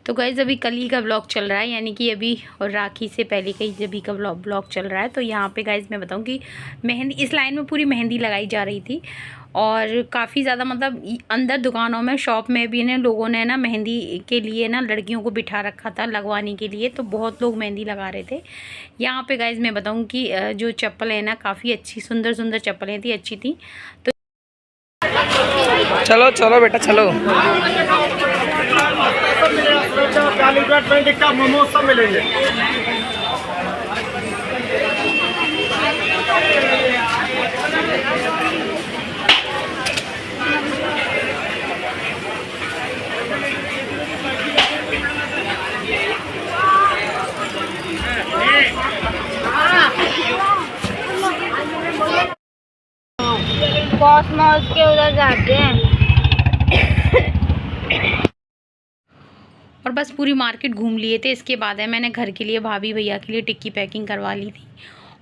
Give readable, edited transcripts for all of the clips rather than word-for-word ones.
तो गाइस अभी कल ही का व्लॉग चल रहा है, यानी कि अभी और राखी से पहले का ही अभी का व्लॉग चल रहा है। तो यहाँ पे गाइस मैं बताऊँ कि मेहंदी, इस लाइन में पूरी मेहंदी लगाई जा रही थी और काफ़ी ज़्यादा मतलब अंदर दुकानों में, शॉप में भी ने लोगों ने ना मेहंदी के लिए ना लड़कियों को बिठा रखा था लगवाने के लिए। तो बहुत लोग मेहंदी लगा रहे थे। यहाँ पे गाइस मैं बताऊँ कि जो चप्पल है ना, काफ़ी अच्छी सुंदर सुंदर चप्पलें थी, अच्छी थी। तो चलो चलो बेटा चलो। मोमोज सब मिलेंगे। कॉस्मोस के उधर जाते हैं और बस पूरी मार्केट घूम लिए थे। इसके बाद है मैंने घर के लिए, भाभी भैया के लिए टिक्की पैकिंग करवा ली थी।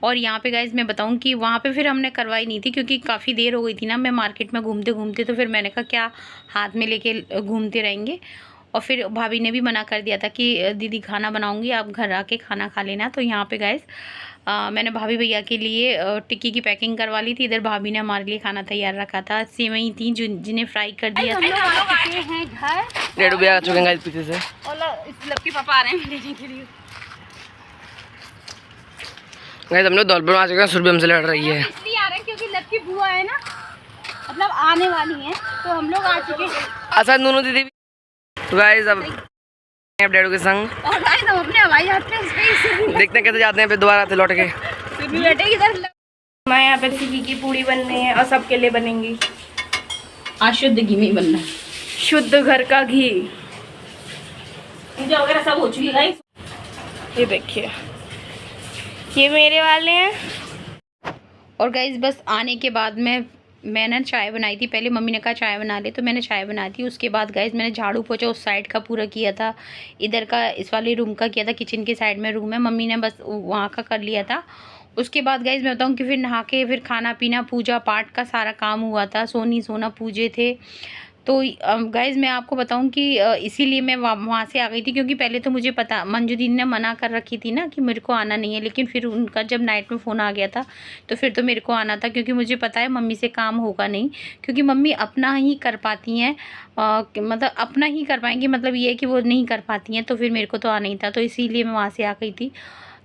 और यहाँ पे गाइज मैं बताऊँ कि वहाँ पे फिर हमने करवाई नहीं थी, क्योंकि काफ़ी देर हो गई थी ना मैं मार्केट में घूमते घूमते। तो फिर मैंने कहा क्या हाथ में लेके घूमते रहेंगे। और फिर भाभी ने भी मना कर दिया था कि दीदी खाना बनाऊँगी, आप घर आके खाना खा लेना। तो यहाँ पे गाइज मैंने भाभी भैया के लिए टिक्की की पैकिंग करवा ली थी। इधर भाभी ने हमारे लिए खाना तैयार रखा था। सेवई थी जिन्हें फ्राई कर दिया था। डेढ़ रुपया आ चुके हैं गाइस पीछे से। और लक्की पापा आ रहे हैं लेने के लिए। गाइस हम लोग दौलपुर में आ चुके हैं। सुरभि हमसे लड़ रही है। इसलिए आ रहे हैं क्योंकि लक्की बुआ है ना, मतलब आने वाली है, तो हम लोग आ चुके हैं। अच्छा दोनों दीदी भी। तो गाइस अब डैडू के संग और गाइस हम अपने हवाई जहाज पे देखते हैं कैसे जाते हैं, फिर दोबारा आते लौट के। बैठे इधर। मैं यहाँ पे घी की पूड़ी बन रही है और सबके लिए बनेंगी। शुद्ध घी में बनना है, शुद्ध घर का घी। पूजा वगैरह सब हो चुकी है गाइस। ये देखिए, ये मेरे वाले हैं। और गाइस बस आने के बाद मैंने चाय बनाई थी। पहले मम्मी ने कहा चाय बना ले, तो मैंने चाय बना दी। उसके बाद गाइस मैंने झाड़ू पोछा उस साइड का पूरा किया था, इधर का इस वाले रूम का किया था। किचन के साइड में रूम है, मम्मी ने बस वहाँ का कर लिया था। उसके बाद गाइस मैं बताऊँ कि फिर नहा के फिर खाना पीना, पूजा पाठ का सारा काम हुआ था। सोना पूजे थे। तो गाइस मैं आपको बताऊं कि इसीलिए मैं वहाँ से आ गई थी, क्योंकि पहले तो मुझे पता, मंजू दीदी ने मना कर रखी थी ना कि मेरे को आना नहीं है। लेकिन फिर उनका जब नाइट में फ़ोन आ गया था तो फिर तो मेरे को आना था, क्योंकि मुझे पता है मम्मी से काम होगा नहीं, क्योंकि मम्मी अपना ही कर पाती हैं। मतलब अपना ही कर पाएंगी, मतलब ये है कि वो नहीं कर पाती हैं। तो फिर मेरे को तो आना ही था, तो इसीलिए मैं वहाँ से आ गई थी।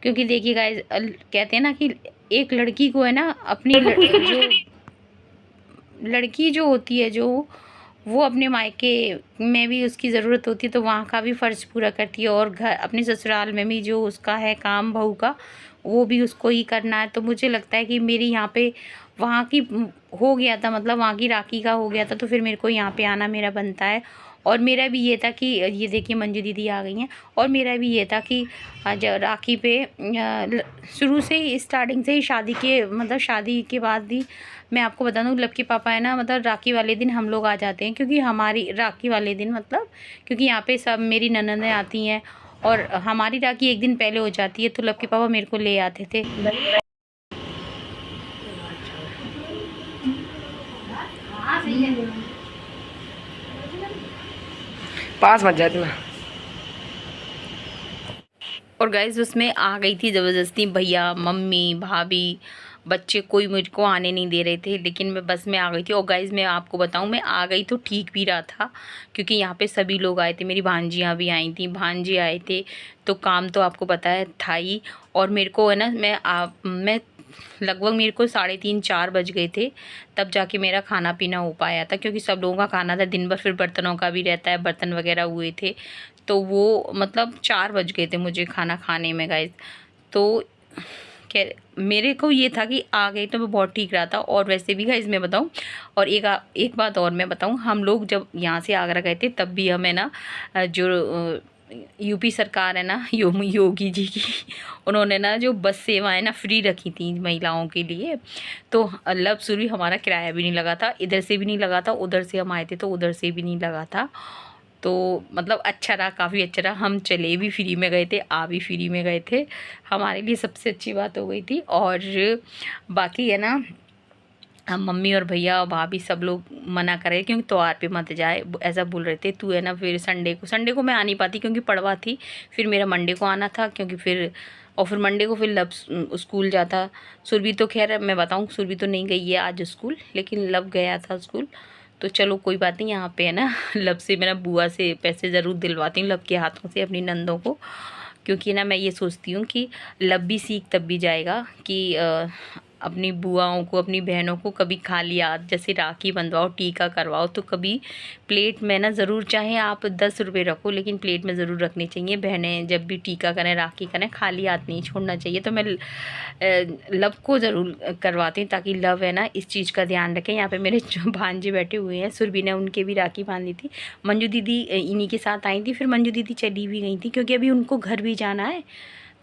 क्योंकि देखिए गाइस, कहते हैं ना कि एक लड़की को है ना अपनी जो लड़की जो होती है, जो वो अपने मायके में भी उसकी ज़रूरत होती है, तो वहाँ का भी फ़र्ज़ पूरा करती है। और घर अपने ससुराल में भी जो उसका है काम बहू का, वो भी उसको ही करना है। तो मुझे लगता है कि मेरी यहाँ पे वहाँ की हो गया था, मतलब वहाँ की राखी का हो गया था, तो फिर मेरे को यहाँ पे आना मेरा बनता है। और मेरा भी ये था कि ये देखिए मंजू दीदी आ गई हैं। और मेरा भी ये था कि जब राखी पे शुरू से ही, स्टार्टिंग से ही, शादी के मतलब शादी के बाद ही मैं आपको बता दूँ, लक्की पापा है ना, मतलब राखी वाले दिन हम लोग आ जाते हैं। क्योंकि हमारी राखी वाले दिन मतलब क्योंकि यहाँ पे सब मेरी ननदें आती हैं और हमारी राखी एक दिन पहले हो जाती है, तो लक्की पापा मेरे को ले आते थे। पास मत जाती मैं। और गाइस उसमें आ गई थी ज़बरदस्ती भैया, मम्मी, भाभी, बच्चे, कोई मुझको आने नहीं दे रहे थे, लेकिन मैं बस में आ गई थी। और गाइस मैं आपको बताऊं, मैं आ गई तो ठीक भी रहा था, क्योंकि यहाँ पे सभी लोग आए थे। मेरी भांजियाँ भी आई थी, भांजे आए थे, तो काम तो आपको पता है था ही। और मेरे को है ना, मैं लगभग मेरे को 3:30-4 बज गए थे, तब जाके मेरा खाना पीना हो पाया था। क्योंकि सब लोगों का खाना था दिन भर, फिर बर्तनों का भी रहता है, बर्तन वगैरह हुए थे, तो वो मतलब 4 बज गए थे मुझे खाना खाने में गाइस। तो मेरे को ये था कि आ गई तो मैं बहुत ठीक रहा था। और वैसे भी गाइस मैं बताऊं, और एक बात और मैं बताऊं, हम लोग जब यहाँ से आगरा गए थे तब भी हमें ना जो यूपी सरकार है ना, योगी जी की, उन्होंने ना जो बस सेवाएं ना फ्री रखी थी महिलाओं के लिए। तो अल्लाह शुरू हमारा किराया भी नहीं लगा था, इधर से भी नहीं लगा था, उधर से हम आए थे तो उधर से भी नहीं लगा था। तो मतलब अच्छा रहा, काफ़ी अच्छा रहा। हम चले भी फ्री में गए थे, आ भी फ्री में गए थे, हमारे लिए सबसे अच्छी बात हो गई थी। और बाकी है ना, हम मम्मी और भैया और भाभी सब लोग मना कर रहे थे क्योंकि त्योहार पे मत जाए, ऐसा बोल रहे थे। तू है ना, फिर संडे को मैं आ नहीं पाती क्योंकि पड़वा थी, फिर मेरा मंडे को आना था क्योंकि फिर मंडे को फिर लब स्कूल जाता। सुरभि तो खैर मैं बताऊँ, सुरभि तो नहीं गई है आज स्कूल, लेकिन लब गया था स्कूल। तो चलो कोई बात नहीं, यहाँ पे है ना लब से मेरा बुआ से पैसे ज़रूर दिलवाती हूँ, लब के हाथों से अपनी नंदों को, क्योंकि ना मैं ये सोचती हूँ कि लब भी सीख तब भी जाएगा कि अपनी बुआओं को, अपनी बहनों को कभी खाली हाथ जैसे राखी बंधवाओ, टीका करवाओ, तो कभी प्लेट में ना ज़रूर, चाहे आप 10 रुपये रखो लेकिन प्लेट में ज़रूर रखनी चाहिए। बहनें जब भी टीका करें, राखी करें, खाली हाथ नहीं छोड़ना चाहिए। तो मैं लव को ज़रूर करवाती हूँ ताकि लव है ना इस चीज़ का ध्यान रखें। यहाँ पे मेरे जो भांजे बैठे हुए हैं, सुरभि ने उनके भी राखी बांधी थी। मंजू दीदी इन्हीं के साथ आई थी, फिर मंजू दीदी चली भी गई थी क्योंकि अभी उनको घर भी जाना है,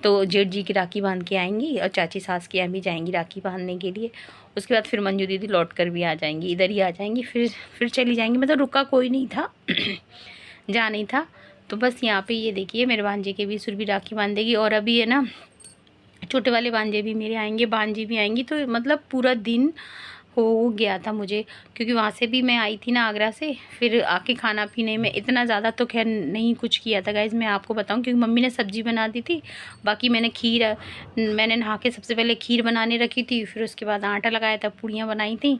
तो जेठ जी की राखी बांध के आएंगी और चाची सास के यहाँ भी जाएंगी राखी बांधने के लिए। उसके बाद फिर मंजू दीदी लौट कर भी आ जाएंगी, इधर ही आ जाएंगी, फिर चली जाएंगी। मतलब रुका कोई नहीं था जा नहीं था। तो बस यहाँ पे ये देखिए मेरे भांजे के भी सुरभि राखी बांधेगी, और अभी है ना छोटे वाले भांजे भी मेरे आएंगे, भांजी भी आएंगी। तो मतलब पूरा दिन हो गया था मुझे, क्योंकि वहाँ से भी मैं आई थी ना आगरा से, फिर आके खाना पीने में इतना ज़्यादा तो खैर नहीं कुछ किया था गाइज़, मैं आपको बताऊं, क्योंकि मम्मी ने सब्ज़ी बना दी थी। बाकी मैंने नहा के सबसे पहले खीर बनाने रखी थी, फिर उसके बाद आटा लगाया था, पूड़ियाँ बनाई थी,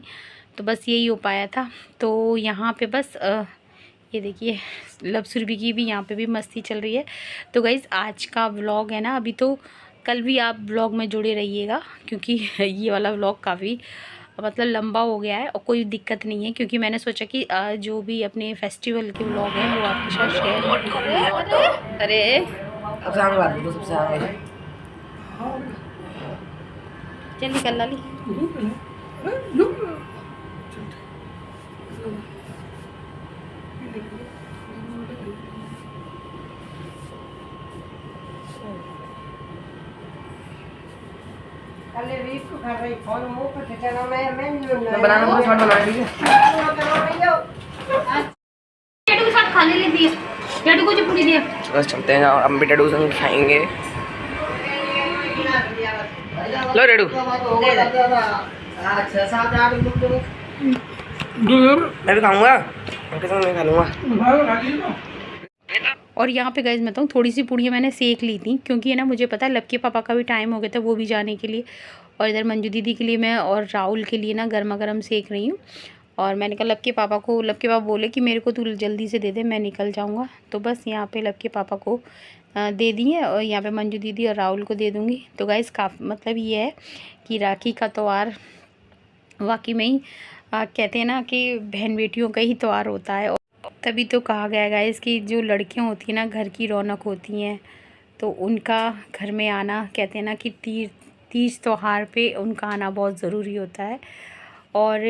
तो बस यही हो पाया था। तो यहाँ पर बस ये देखिए लब सुरभि की भी यहाँ पे भी मस्ती चल रही है। तो गाइज़ आज का व्लॉग है ना, अभी तो कल भी आप व्लॉग में जुड़े रहिएगा, क्योंकि ये वाला व्लॉग काफ़ी मतलब लंबा हो गया है, और कोई दिक्कत नहीं है, क्योंकि मैंने सोचा कि जो भी अपने फेस्टिवल के व्लॉग हैं वो आपके साथ शेयर। अरे सबसे आगे चल निकल लाली। बनाना शॉर्ट बना लीजिए। टैटू के साथ खाने ले दिए, टैटू को जो पूरी दिया। बस चलते हैं, हम भी टैटू संग खाएंगे। लो टैटू, मैं भी खाऊंगा, उनके संग मैं खा लूँगा। और यहाँ पे गाइस मैं बताऊँ, थोड़ी सी पूड़ियाँ मैंने सेक ली थी, क्योंकि है ना मुझे पता है लब के पापा का भी टाइम हो गया था, वो भी जाने के लिए, और इधर मंजू दीदी के लिए मैं और राहुल के लिए ना गर्मा गर्म सेक रही हूँ। और मैंने कहा लब के पापा बोले कि मेरे को तू जल्दी से दे दे, मैं निकल जाऊँगा। तो बस यहाँ पे लब के पापा को दे दिए, और यहाँ पे मंजू दीदी और राहुल को दे दूँगी। तो गाइस काफ़ी मतलब ये है कि राखी का त्यौहार वाकई में ही कहते हैं ना कि बहन बेटियों का ही त्यौहार होता है। तभी तो कहा गया गाइस कि जो लड़कियां होती हैं ना घर की रौनक होती हैं, तो उनका घर में आना, कहते हैं ना कि तीज त्यौहार पे उनका आना बहुत ज़रूरी होता है, और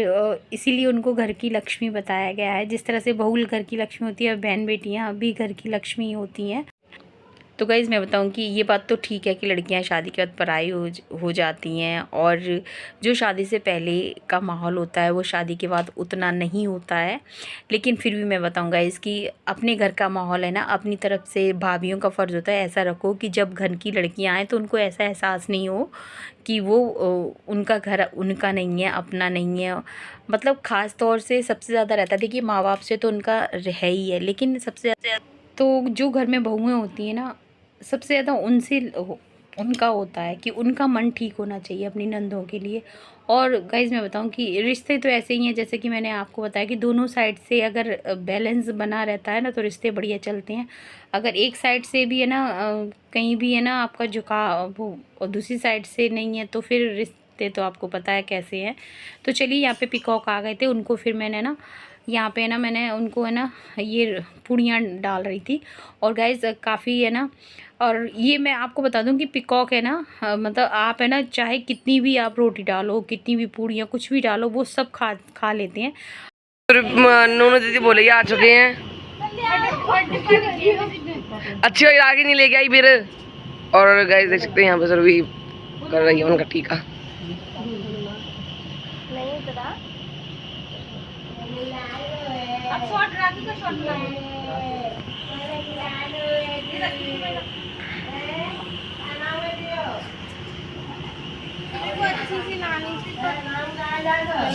इसीलिए उनको घर की लक्ष्मी बताया गया है। जिस तरह से बहू घर की लक्ष्मी होती है, बहन बेटियां भी घर की लक्ष्मी होती हैं। तो गाइज़ मैं बताऊं कि ये बात तो ठीक है कि लड़कियां शादी के बाद पराई हो जाती हैं, और जो शादी से पहले का माहौल होता है वो शादी के बाद उतना नहीं होता है। लेकिन फिर भी मैं बताऊं गाइज़ कि अपने घर का माहौल है ना, अपनी तरफ से भाभियों का फ़र्ज़ होता है ऐसा रखो कि जब घर की लड़कियां आएँ तो उनको ऐसा एहसास नहीं हो कि वो उनका घर उनका नहीं है, अपना नहीं है। मतलब ख़ास तौर से सबसे ज़्यादा रहता है, देखिए माँ बाप से तो उनका है ही है, लेकिन सबसे ज़्यादा तो जो घर में बहुएँ होती हैं ना, सबसे ज़्यादा उनसे उनका होता है कि उनका मन ठीक होना चाहिए अपनी नंदों के लिए। और गाइज़ मैं बताऊं कि रिश्ते तो ऐसे ही हैं, जैसे कि मैंने आपको बताया कि दोनों साइड से अगर बैलेंस बना रहता है ना तो रिश्ते बढ़िया चलते हैं। अगर एक साइड से भी है ना कहीं भी है ना आपका झुकाव वो, और दूसरी साइड से नहीं है, तो फिर रिश्ते तो आपको पता है कैसे हैं। तो चलिए यहाँ पे पिकॉक आ गए थे, उनको फिर मैंने ना यहाँ पे ना मैंने उनको है ना ये पूड़ियाँ डाल रही थी। और गाइज़ काफ़ी है ना, और ये मैं आपको बता दूं कि पिकॉक है ना मतलब आप है ना चाहे कितनी भी आप रोटी डालो, कितनी भी पूड़ियाँ कुछ भी डालो, वो सब खा लेते हैं। नोनो दीदी बोले आ चुके हैं, अच्छी हुई आगे नहीं लेके आई फिर। और गाइस देख सकते हैं यहाँ पे सर भी कर रही है उनका टीका।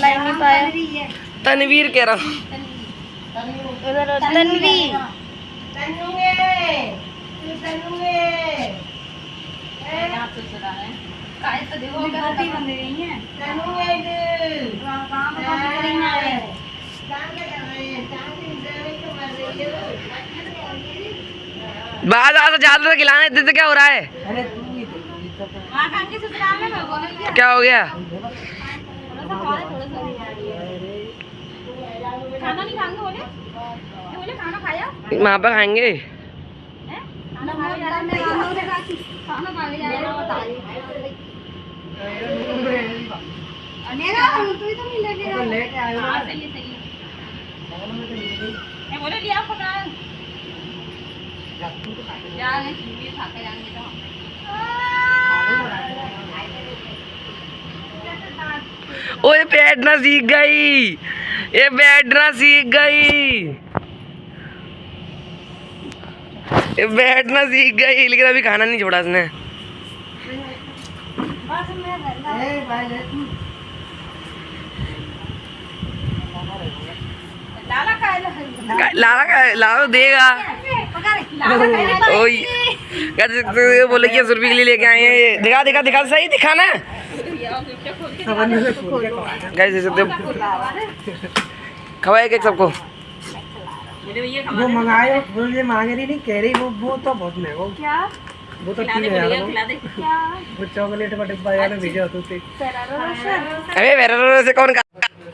लाइन नहीं पाया। तनवीर कह रहा हूँ। उधर तन्वी। बाहर आकर ज्यादा खिलाने देते क्या हो रहा है? क्या हो गया? खाना नहीं खाएंगे बोले? बोले खाना खाया? वहाँ पर खाएंगे। खाना खा के जाएगा बता रही। तू ही तो नहीं लेके आया। हाँ सही है सही है। मैं बोले लिया पका। जाएंगे चीनी खा के जाएंगे तो ओए बैठना सीख गई, ये बैठना सीख गई, ये बैठना सीख गई, लेकिन अभी खाना नहीं छोड़ा इसने। लाला देगा। ओए बोले कि सुरभि के लिए लेके आए हैं ये। दिखा दिखा दिखा सही दिखाना। गाइस खवाए एक सबको। वो मंगाए, वो ये मांगे नहीं कह रही, वो तो बहुत महंगा। क्या? वो तो 3000 वो चॉकलेट का डिब्बा यार भेजा तो थे। अरे वेरा से कौन?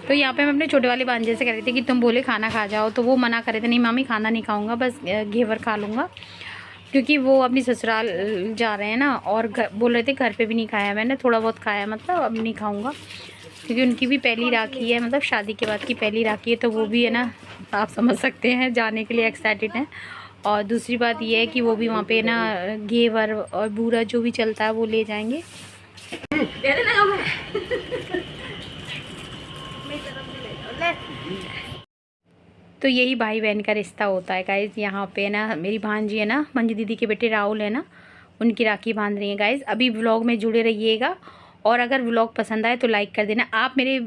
तो यहाँ पे मैं अपने छोटे वाले भांजे से कह रही थी कि तुम बोले खाना खा जाओ, तो वो मना कर रहे थे, नहीं मामी खाना नहीं खाऊंगा, बस घेवर खा लूँगा, क्योंकि वो अपनी ससुराल जा रहे हैं ना, और बोल रहे थे घर पे भी नहीं खाया मैंने, थोड़ा बहुत खाया, मतलब अब नहीं खाऊंगा, क्योंकि उनकी भी पहली राखी है, मतलब शादी के बाद की पहली राखी है, तो वो भी है ना, आप समझ सकते हैं, जाने के लिए एक्साइटेड हैं। और दूसरी बात ये है कि वो भी वहाँ पे ना घेवर और बूरा जो भी चलता है वो ले जाएंगे। तो यही भाई बहन का रिश्ता होता है गाइज़। यहाँ पे ना मेरी भांजी है ना, मंजू दीदी के बेटे राहुल है ना, उनकी राखी बांध रही है गाइज़। अभी व्लॉग में जुड़े रहिएगा, और अगर व्लॉग पसंद आए तो लाइक कर देना। आप मेरे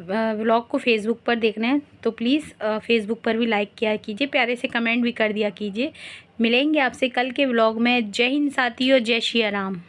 व्लॉग को फेसबुक पर देख रहे हैं तो प्लीज़ फेसबुक पर भी लाइक किया कीजिए, प्यारे से कमेंट भी कर दिया कीजिए। मिलेंगे आपसे कल के व्लॉग में। जय हिंद साथियों, जय श्री राम।